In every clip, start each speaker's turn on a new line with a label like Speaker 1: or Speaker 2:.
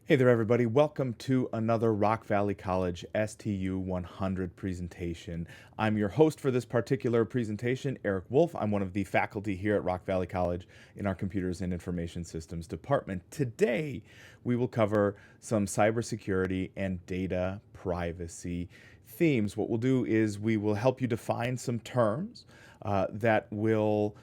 Speaker 1: Hey there, everybody. Welcome to another Rock Valley College STU100 presentation. I'm your host for this particular presentation, Eric Woulfe. I'm one of the faculty here at Rock Valley College in our Computers and Information Systems department. Today, we will cover some cybersecurity and data privacy themes. What we'll do is we will help you define some terms that will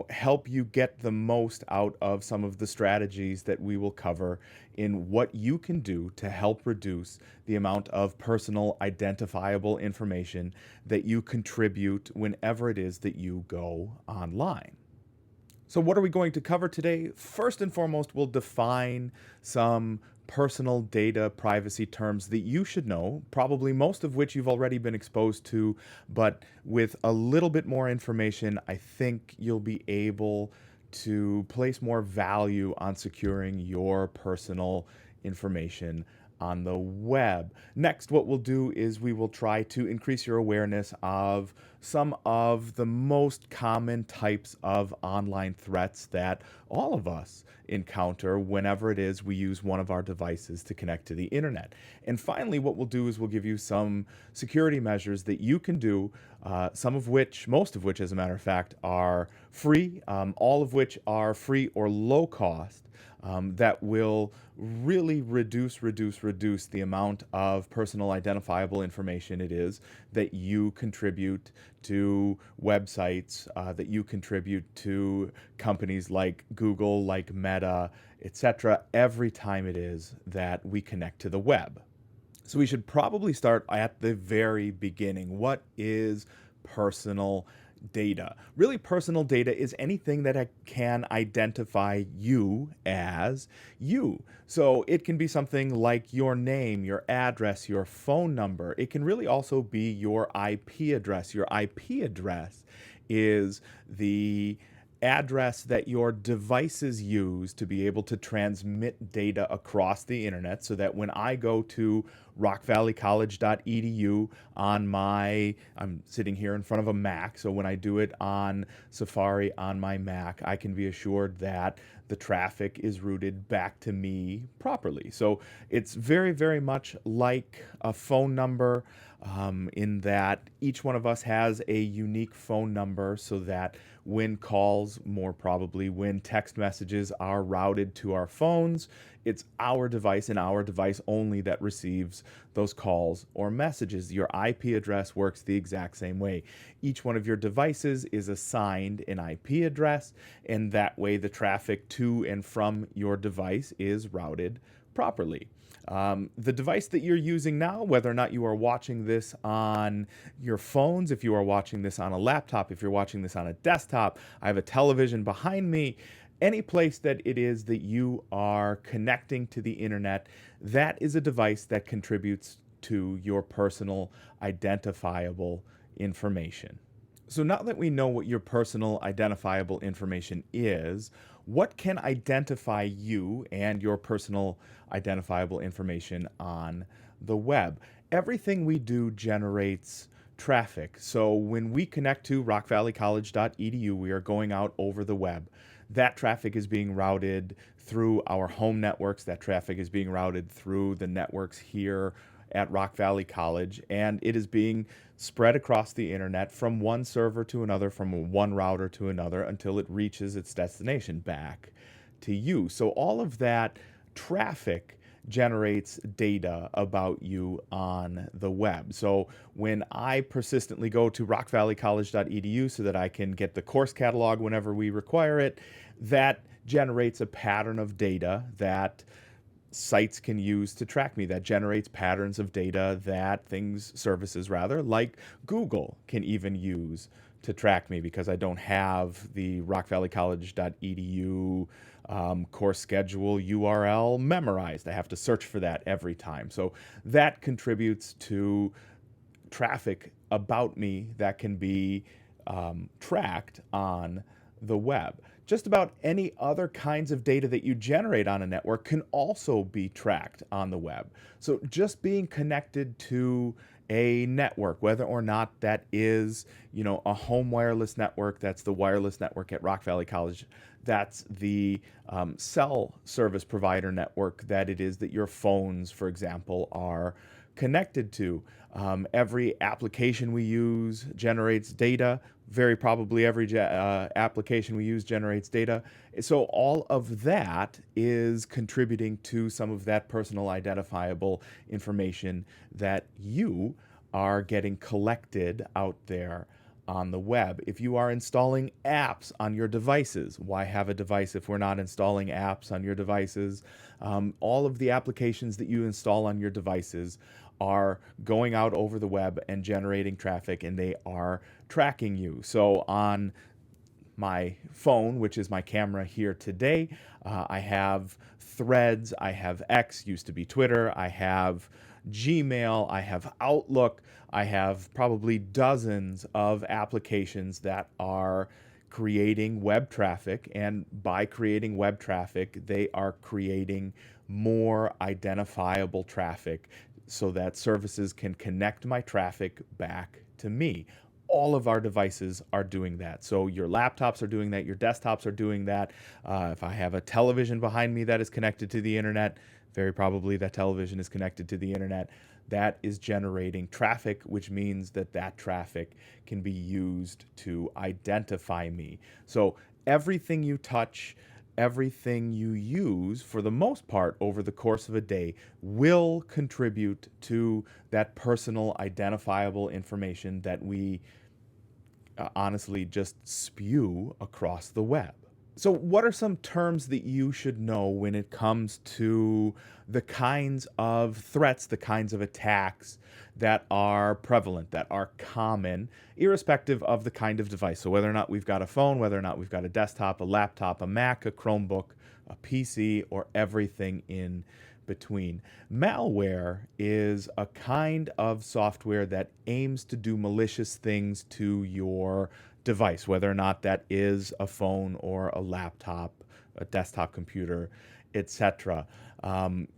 Speaker 1: help you get the most out of some of the strategies that we will cover in what you can do to help reduce the amount of personal identifiable information that you contribute whenever it is that you go online. So what are we going to cover today? First and foremost, we'll define some personal data privacy terms that you should know, probably most of which you've already been exposed to, but with a little bit more information, I think you'll be able to place more value on securing your personal information on the web. Next, what we'll do is we will try to increase your awareness of some of the most common types of online threats that all of us encounter whenever it is we use one of our devices to connect to the internet. And finally, what we'll do is we'll give you some security measures that you can do, most of which, as a matter of fact, are free, all of which are free or low cost. That will really reduce the amount of personal identifiable information it is that you contribute to websites, that you contribute to companies like Google, like Meta, etc., every time it is that we connect to the web. So we should probably start at the very beginning. What is personal data? Really, personal data is anything that can identify you as you. So it can be something like your name, your address, your phone number. It can really also be your IP address. Your IP address is the address that your devices use to be able to transmit data across the internet, so that when I go to rockvalleycollege.edu I'm sitting here in front of a Mac, so when I do it on Safari on my Mac, I can be assured that the traffic is routed back to me properly. So it's very, very much like a phone number, in that each one of us has a unique phone number, so that when calls, more probably when text messages are routed to our phones, it's our device and our device only that receives those calls or messages. Your IP address works the exact same way. Each one of your devices is assigned an IP address, and that way the traffic to and from your device is routed properly. The device that you're using now, whether or not you are watching this on your phones, if you are watching this on a laptop, if you're watching this on a desktop, I have a television behind me, any place that it is that you are connecting to the internet, that is a device that contributes to your personal identifiable information. So now that we know what your personal identifiable information is, what can identify you and your personal identifiable information on the web? Everything we do generates traffic. So when we connect to rockvalleycollege.edu, we are going out over the web. That traffic is being routed through our home networks. That traffic is being routed through the networks here at Rock Valley College, and it is being spread across the internet from one server to another, from one router to another, until it reaches its destination back to you. So all of that traffic generates data about you on the web. So when I persistently go to rockvalleycollege.edu so that I can get the course catalog whenever we require it, that generates a pattern of data that sites can use to track me, that generates patterns of data that services like Google can even use to track me, because I don't have the rockvalleycollege.edu course schedule URL memorized. I have to search for that every time. So that contributes to traffic about me that can be tracked on the web. Just about any other kinds of data that you generate on a network can also be tracked on the web. So just being connected to a network, whether or not that is, a home wireless network. That's the wireless network at Rock Valley College. That's the cell service provider network that it is that your phones, for example, are connected to. Every application we use generates data. Very probably every application we use generates data. So all of that is contributing to some of that personal identifiable information that you are getting collected out there on the web. If you are installing apps on your devices, why have a device if we're not installing apps on your devices? All of the applications that you install on your devices are going out over the web and generating traffic, and they are tracking you. So on my phone, which is my camera here today, I have Threads, I have X, used to be Twitter, I have Gmail, I have Outlook, I have probably dozens of applications that are creating web traffic, and by creating web traffic, they are creating more identifiable traffic so that services can connect my traffic back to me. All of our devices are doing that. So your laptops are doing that, your desktops are doing that. If I have a television behind me that is connected to the internet, very probably that television is connected to the internet. That is generating traffic, which means that that traffic can be used to identify me. So everything you touch, everything you use, for the most part, over the course of a day, will contribute to that personal identifiable information that we honestly just spew across the web. So what are some terms that you should know when it comes to the kinds of threats, the kinds of attacks that are prevalent, that are common, irrespective of the kind of device? So whether or not we've got a phone, whether or not we've got a desktop, a laptop, a Mac, a Chromebook, a PC, or everything in between. Malware is a kind of software that aims to do malicious things to your device, whether or not that is a phone or a laptop, a desktop computer, etc.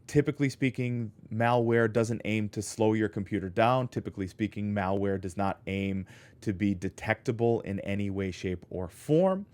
Speaker 1: Typically speaking, malware doesn't aim to slow your computer down. Typically speaking, malware does not aim to be detectable in any way, shape, or form,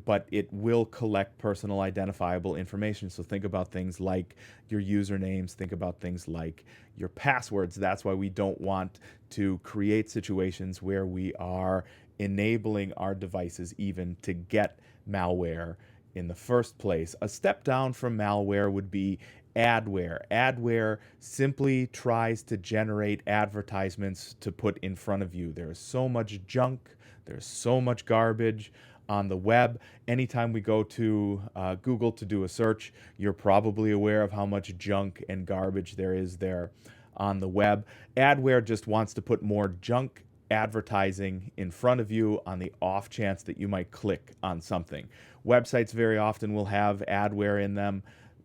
Speaker 1: but it will collect personal identifiable information. So think about things like your usernames, think about things like your passwords. That's why we don't want to create situations where we are enabling our devices even to get malware in the first place. A step down from malware would be adware. Adware simply tries to generate advertisements to put in front of you. There's so much junk, there's so much garbage on the web. Anytime we go to Google to do a search, you're probably aware of how much junk and garbage there is there on the web. Adware just wants to put more junk advertising in front of you on the off chance that you might click on something. Websites very often will have adware in them,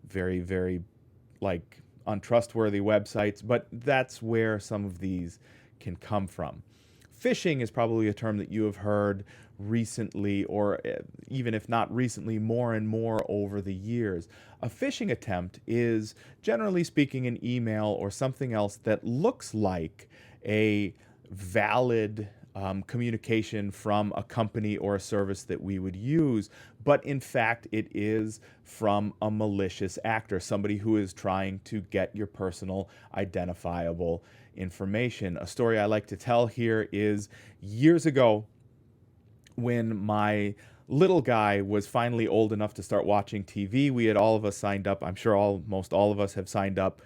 Speaker 1: very, very untrustworthy websites, but that's where some of these can come from. Phishing is probably a term that you have heard recently, or even if not recently, more and more over the years. A phishing attempt is, generally speaking, an email or something else that looks like a valid communication from a company or a service that we would use, but in fact it is from a malicious actor, somebody who is trying to get your personal identifiable information. A story I like to tell here is years ago, when my little guy was finally old enough to start watching TV, we had all of us signed up. I'm sure almost all of us have signed up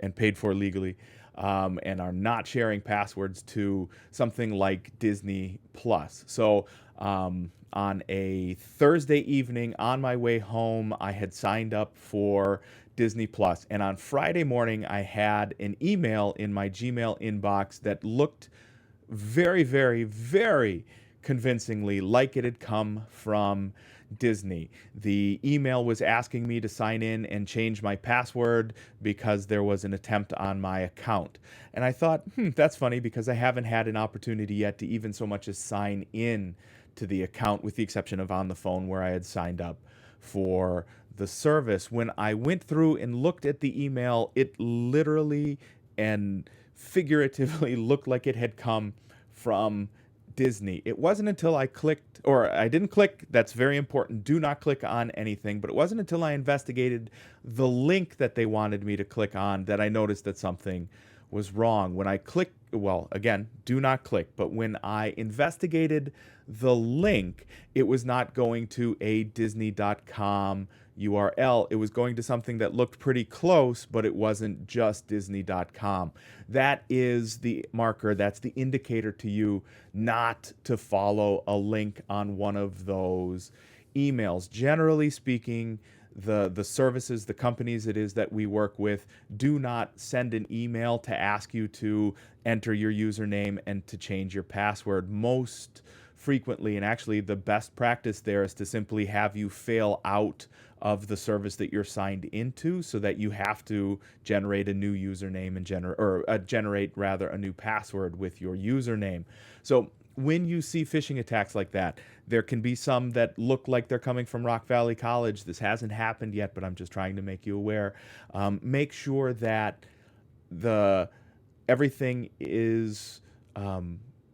Speaker 1: and paid for legally, and are not sharing passwords to something like Disney Plus. So on a Thursday evening on my way home, I had signed up for Disney Plus, and on Friday morning I had an email in my Gmail inbox that looked very, very, very convincingly like it had come from Disney. The email was asking me to sign in and change my password because there was an attempt on my account. And I thought, that's funny, because I haven't had an opportunity yet to even so much as sign in to the account, with the exception of on the phone where I had signed up for the service. When I went through and looked at the email, it literally and figuratively looked like it had come from Disney. It wasn't until I clicked, or I didn't click, that's very important, do not click on anything, but it wasn't until I investigated the link that they wanted me to click on that I noticed that something was wrong. When I clicked, well, again, do not click, but when I investigated the link, it was not going to a Disney.com URL. It was going to something that looked pretty close, but it wasn't just Disney.com. That is the marker, that's the indicator to you not to follow a link on one of those emails. Generally speaking, the services, the companies it is that we work with, do not send an email to ask you to enter your username and to change your password. Most frequently, and actually the best practice there, is to simply have you fail out of the service that you're signed into, so that you have to generate a new username and generate rather a new password with your username. So when you see phishing attacks like that, there can be some that look like they're coming from Rock Valley College. This hasn't happened yet, but I'm just trying to make you aware. Make sure that everything is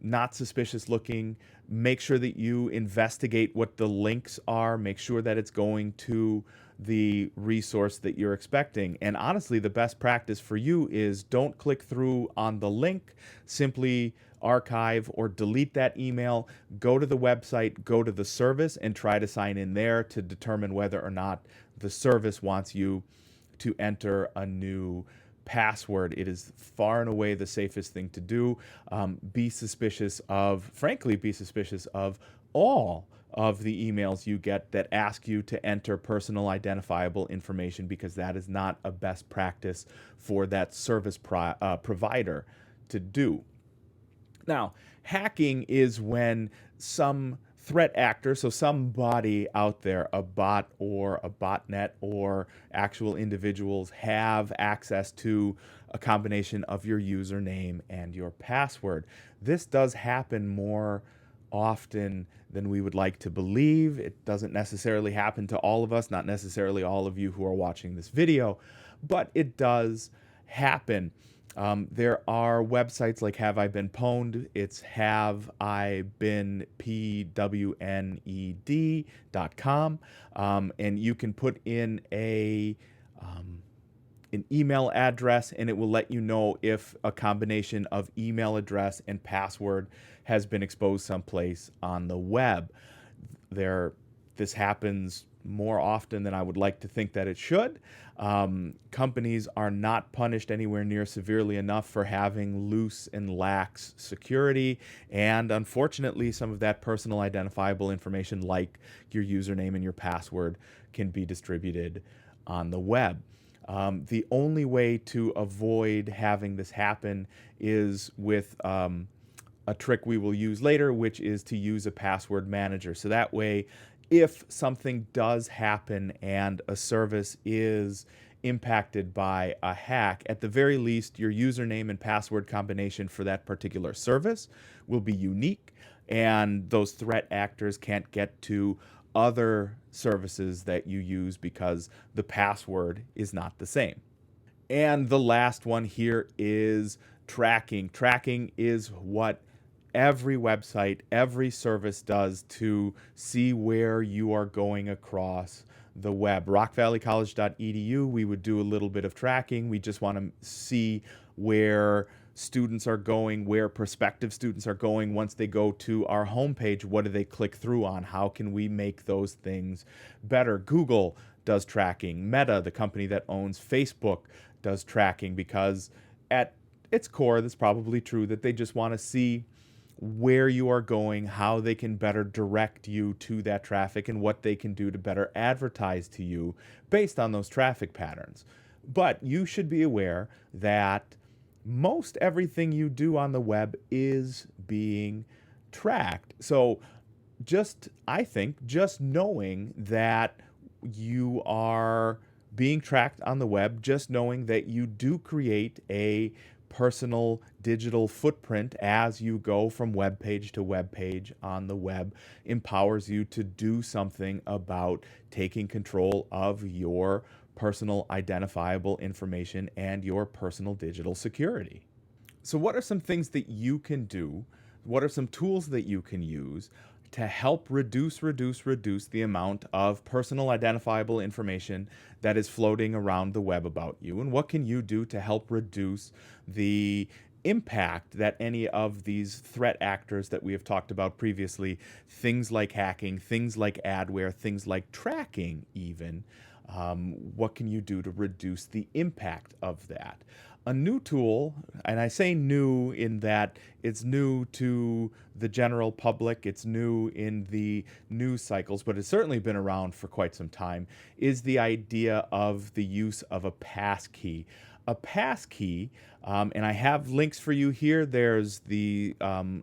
Speaker 1: not suspicious looking. Make sure that you investigate what the links are. Make sure that it's going to the resource that you're expecting. And honestly, the best practice for you is don't click through on the link. Simply archive or delete that email. Go to the website, go to the service, and try to sign in there to determine whether or not the service wants you to enter a new password. It is far and away the safest thing to do. Be suspicious of, frankly, be suspicious of all of the emails you get that ask you to enter personal identifiable information, because that is not a best practice for that service provider to do. Now, hacking is when some threat actor, so somebody out there, a bot or a botnet or actual individuals, have access to a combination of your username and your password. This does happen more often than we would like to believe. It doesn't necessarily happen to all of us, not necessarily all of you who are watching this video, but it does happen. There are websites like Have I Been Pwned? It's haveibeenpwned.com, and you can put in an email address, and it will let you know if a combination of email address and password has been exposed someplace on the web. This happens more often than I would like to think that it should. Companies are not punished anywhere near severely enough for having loose and lax security, and unfortunately some of that personal identifiable information, like your username and your password, can be distributed on the web. The only way to avoid having this happen is with a trick we will use later, which is to use a password manager. So that way, if something does happen and a service is impacted by a hack, at the very least, your username and password combination for that particular service will be unique, and those threat actors can't get to other services that you use because the password is not the same. And the last one here is tracking. Tracking is what every website, every service does to see where you are going across the web. rockvalleycollege.edu, we would do a little bit of tracking. We just want to see where students are going, where prospective students are going once they go to our homepage. What do they click through on? How can we make those things better? Google does tracking. Meta, the company that owns Facebook, does tracking, because at its core, that's probably true, that they just want to see where you are going, how they can better direct you to that traffic, and what they can do to better advertise to you based on those traffic patterns. But you should be aware that most everything you do on the web is being tracked. So I think just knowing that you are being tracked on the web, just knowing that you do create a personal digital footprint as you go from web page to web page on the web, empowers you to do something about taking control of your personal identifiable information and your personal digital security. So, what are some things that you can do? What are some tools that you can use to help reduce the amount of personal identifiable information that is floating around the web about you? And what can you do to help reduce the impact that any of these threat actors that we have talked about previously, things like hacking, things like adware, things like tracking, even, what can you do to reduce the impact of that? A new tool, and I say new in that it's new to the general public, it's new in the news cycles, but it's certainly been around for quite some time, is the idea of the use of a passkey. A passkey, and I have links for you here. There's the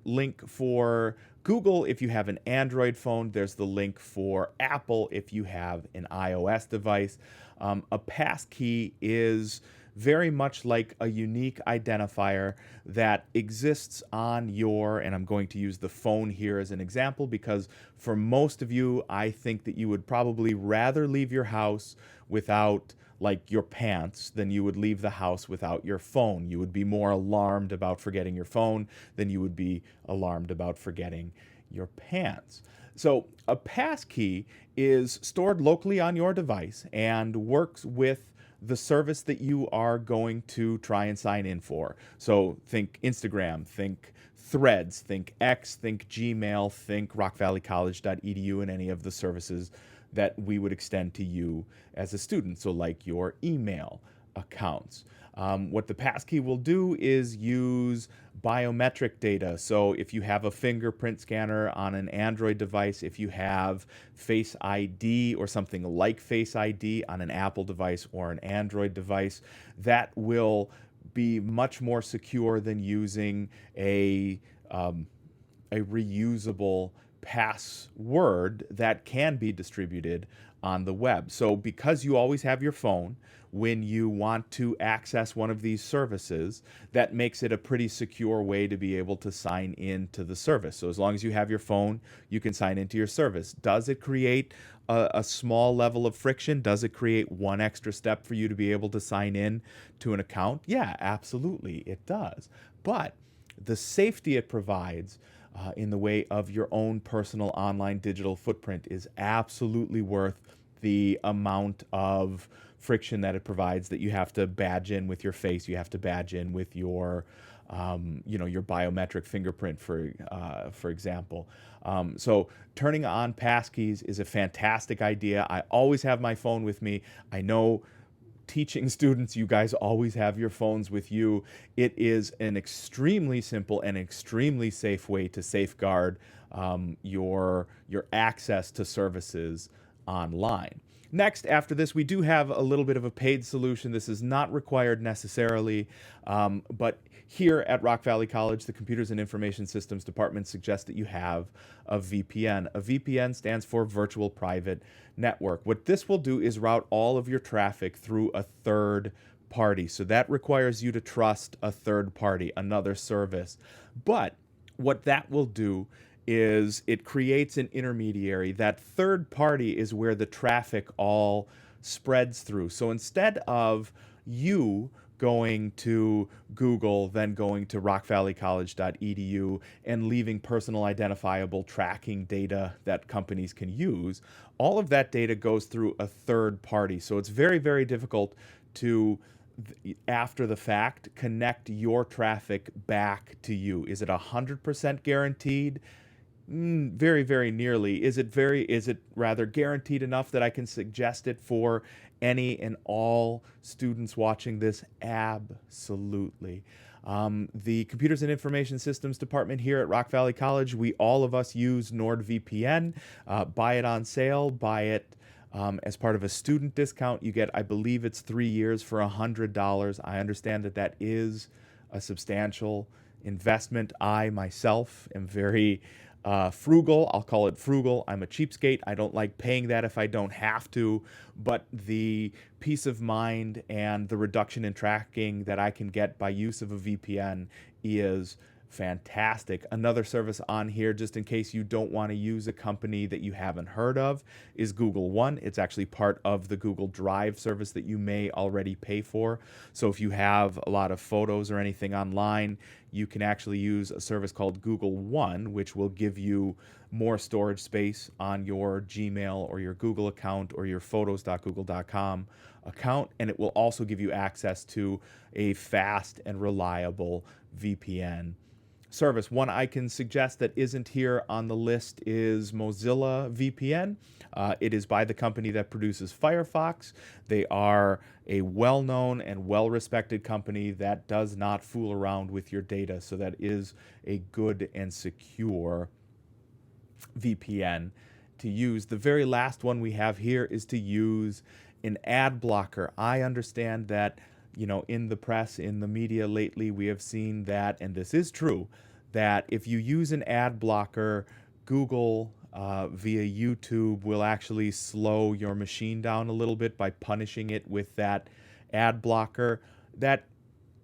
Speaker 1: link for Google if you have an Android phone. There's the link for Apple if you have an iOS device. A passkey is very much like a unique identifier that exists on your, and I'm going to use the phone here as an example because for most of you, I think that you would probably rather leave your house without like your pants than you would leave the house without your phone. You would be more alarmed about forgetting your phone than you would be alarmed about forgetting your pants. So a passkey is stored locally on your device and works with the service that you are going to try and sign in for. So think Instagram, think Threads, think X, think Gmail, think rockvalleycollege.edu, and any of the services that we would extend to you as a student. So like your email accounts. What the passkey will do is use biometric data. So if you have a fingerprint scanner on an Android device, if you have Face ID or something like Face ID on an Apple device or an Android device, that will be much more secure than using a reusable password that can be distributed on the web. So because you always have your phone, when you want to access one of these services, that makes it a pretty secure way to be able to sign in to the service. So as long as you have your phone, you can sign into your service. Does it create a small level of friction? Does it create one extra step for you to be able to sign in to an account? Yeah, absolutely, it does. But the safety it provides in the way of your own personal online digital footprint is absolutely worth the amount of friction that it provides, that you have to badge in with your face, you have to badge in with your your biometric fingerprint, for example. So turning on passkeys is a fantastic idea. I always have my phone with me. I know teaching students, you guys always have your phones with you. It is an extremely simple and extremely safe way to safeguard your access to services online. Next, after this, we do have a little bit of a paid solution. This is not required necessarily, but here at Rock Valley College, the Computers and Information Systems Department suggests that you have a VPN. A VPN stands for Virtual Private Network. What this will do is route all of your traffic through a third party. So that requires you to trust a third party, another service. But what that will do is it creates an intermediary. That third party is where the traffic all spreads through. So instead of you going to Google, then going to rockvalleycollege.edu and leaving personal identifiable tracking data that companies can use, all of that data goes through a third party. So it's very, very difficult to, after the fact, connect your traffic back to you. Is it 100% guaranteed? Very, very nearly. Is it rather guaranteed enough that I can suggest it for any and all students watching this? Absolutely. The Computers and Information Systems Department here at Rock Valley College, all of us use NordVPN. Buy it on sale, buy it as part of a student discount. You get, I believe it's 3 years for $100. I understand that that is a substantial investment. I myself am very frugal. I'll call it frugal. I'm a cheapskate. I don't like paying that if I don't have to, but the peace of mind and the reduction in tracking that I can get by use of a VPN is Fantastic. Another service on here, just in case you don't want to use a company that you haven't heard of, is Google One. It's actually part of the Google Drive service that you may already pay for. So if you have a lot of photos or anything online, you can actually use a service called Google One, which will give you more storage space on your Gmail or your Google account or your photos.google.com account. And it will also give you access to a fast and reliable VPN service. One I can suggest that isn't here on the list is Mozilla VPN. It is by the company that produces Firefox. They are a well-known and well-respected company that does not fool around with your data, so that is a good and secure VPN to use. The very last one we have here is to use an ad blocker. I understand that, in the press, in the media lately, we have seen that, and this is true, that if you use an ad blocker, Google via YouTube will actually slow your machine down a little bit by punishing it with that ad blocker. That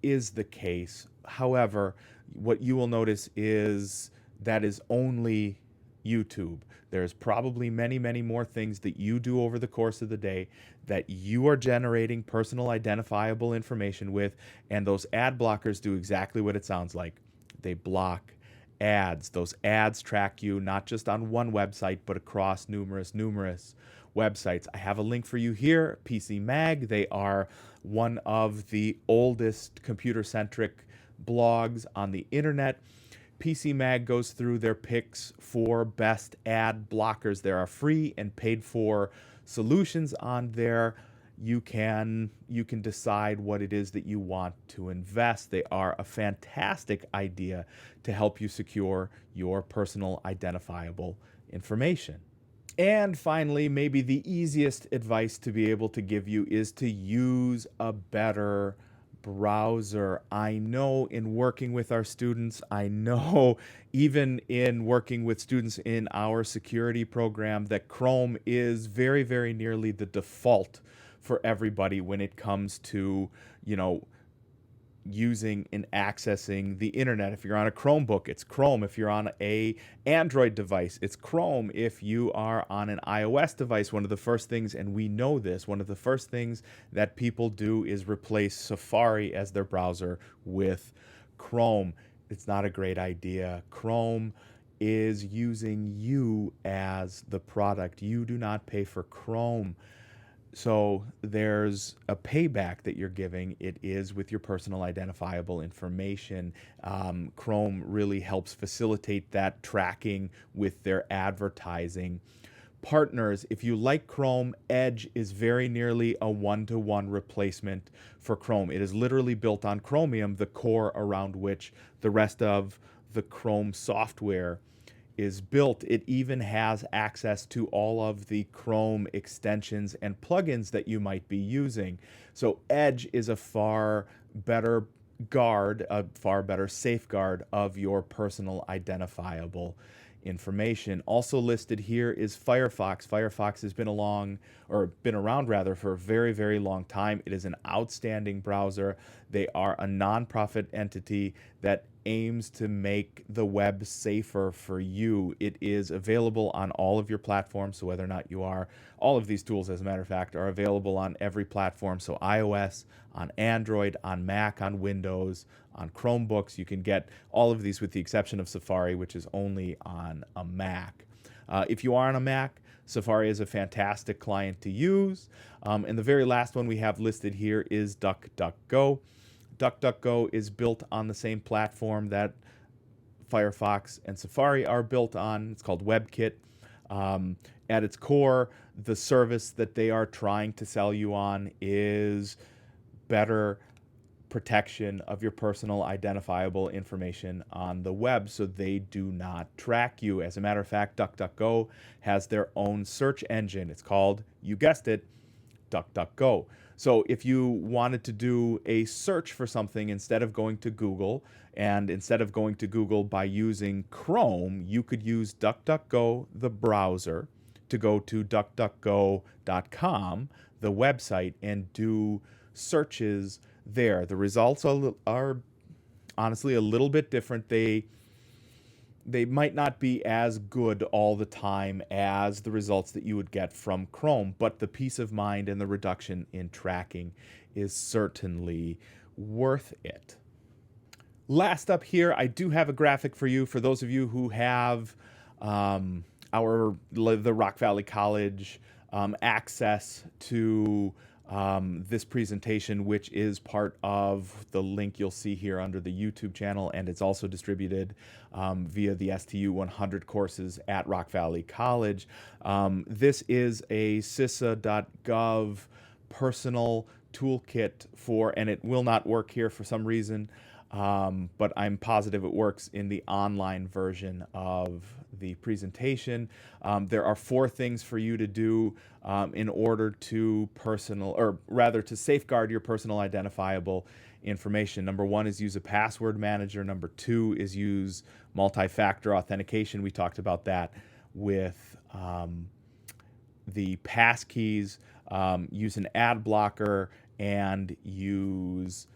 Speaker 1: is the case. However, what you will notice is that is only YouTube. There's probably many, many more things that you do over the course of the day that you are generating personal identifiable information with, and those ad blockers do exactly what it sounds like. They block ads. Those ads track you not just on one website, but across numerous websites. I have a link for you here, PC Mag. They are one of the oldest computer-centric blogs on the internet. PC Mag goes through their picks for best ad blockers. There are free and paid for solutions on there. You can decide what it is that you want to invest. They are a fantastic idea to help you secure your personal identifiable information. And finally, maybe the easiest advice to be able to give you is to use a better browser. I know in working with our students, I know even in working with students in our security program, that Chrome is very, very nearly the default for everybody when it comes to, using and accessing the internet. If you're on a Chromebook, it's Chrome. If you're on a Android device, it's Chrome. If you are on an iOS device, one of the first things, and we know this, one of the first things that people do is replace Safari as their browser with Chrome. It's not a great idea. Chrome is using you as the product. You do not pay for Chrome. So there's a payback that you're giving. It is with your personal identifiable information. Chrome really helps facilitate that tracking with their advertising partners. If you like Chrome, Edge is very nearly a one-to-one replacement for Chrome. It is literally built on Chromium, the core around which the rest of the Chrome software is built. It even has access to all of the Chrome extensions and plugins that you might be using. So Edge is a far better guard, a far better safeguard of your personal identifiable information. Also listed here is Firefox. Firefox has been around rather for a very, very long time. It is an outstanding browser. They are a nonprofit entity that aims to make the web safer for you. It is available on all of your platforms, so whether or not you are, all of these tools, as a matter of fact, are available on every platform. So iOS, on Android, on Mac, on Windows, on Chromebooks. You can get all of these with the exception of Safari, which is only on a Mac. If you are on a Mac, Safari is a fantastic client to use. And the very last one we have listed here is DuckDuckGo. DuckDuckGo is built on the same platform that Firefox and Safari are built on. It's called WebKit. At its core, the service that they are trying to sell you on is better protection of your personal identifiable information on the web so they do not track you. As a matter of fact, DuckDuckGo has their own search engine. It's called, you guessed it, DuckDuckGo. So if you wanted to do a search for something instead of going to Google, and instead of going to Google by using Chrome, you could use DuckDuckGo, the browser, to go to duckduckgo.com, the website, and do searches there. The results are honestly a little bit different. They might not be as good all the time as the results that you would get from Chrome, but the peace of mind and the reduction in tracking is certainly worth it. Last up here, I do have a graphic for you for those of you who have the Rock Valley College access to this presentation, which is part of the link you'll see here under the YouTube channel, and it's also distributed via the STU100 courses at Rock Valley College. This is a CISA.gov personal toolkit and it will not work here for some reason, but I'm positive it works in the online version of the presentation. There are 4 things for you to do in order to to safeguard your personal identifiable information. Number 1 is use a password manager. Number 2 is use multi-factor authentication. We talked about that with the passkeys. Use an ad blocker and use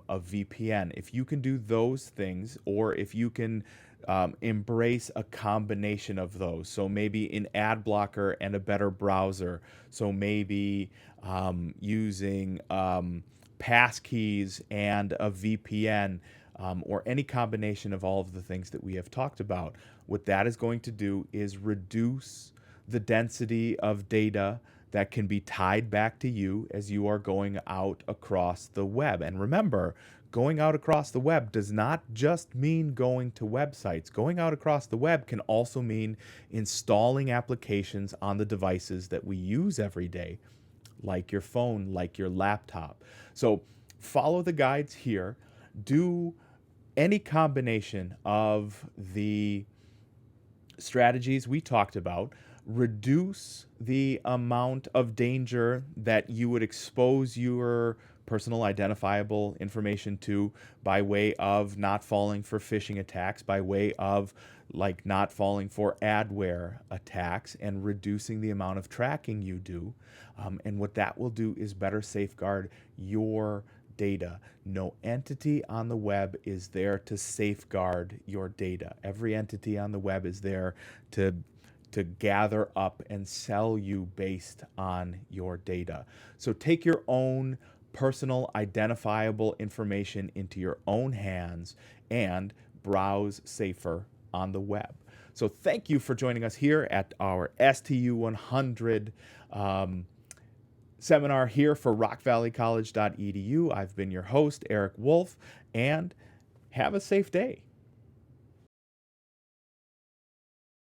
Speaker 1: a VPN. If you can do those things, or if you can embrace a combination of those, so maybe an ad blocker and a better browser, so maybe using passkeys and a VPN, or any combination of all of the things that we have talked about, what that is going to do is reduce the density of data that can be tied back to you as you are going out across the web. And remember, going out across the web does not just mean going to websites. Going out across the web can also mean installing applications on the devices that we use every day, like your phone, like your laptop. So follow the guides here. Do any combination of the strategies we talked about. Reduce the amount of danger that you would expose your personal identifiable information to by way of not falling for phishing attacks, by way of not falling for adware attacks, and reducing the amount of tracking you do. And what that will do is better safeguard your data. No entity on the web is there to safeguard your data. Every entity on the web is there to gather up and sell you based on your data. So take your own personal identifiable information into your own hands and browse safer on the web. So thank you for joining us here at our STU100 seminar here for rockvalleycollege.edu. I've been your host, Eric Woulfe, and have a safe day.